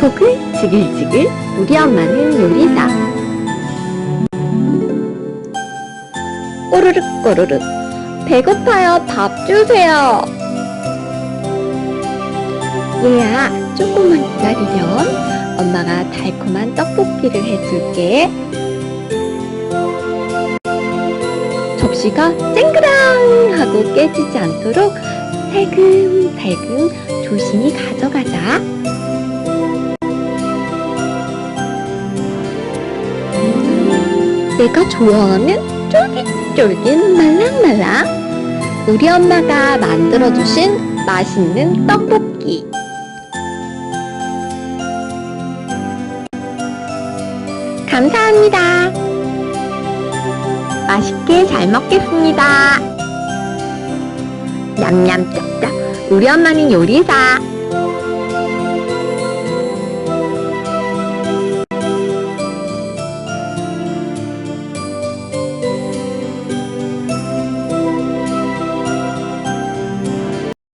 속을 지글지글 우리 엄마는 요리사. 꼬르륵 꼬르륵, 배고파요. 밥 주세요. 얘야, 조금만 기다리렴. 엄마가 달콤한 떡볶이를 해줄게. 접시가 쨍그랑하고 깨지지 않도록 살금살금 조심히 가져가자. 내가 좋아하는 쫄깃쫄깃 말랑말랑 우리 엄마가 만들어주신 맛있는 떡볶이. 감사합니다. 맛있게 잘 먹겠습니다. 냠냠 쩝쩝, 우리 엄마는 요리사.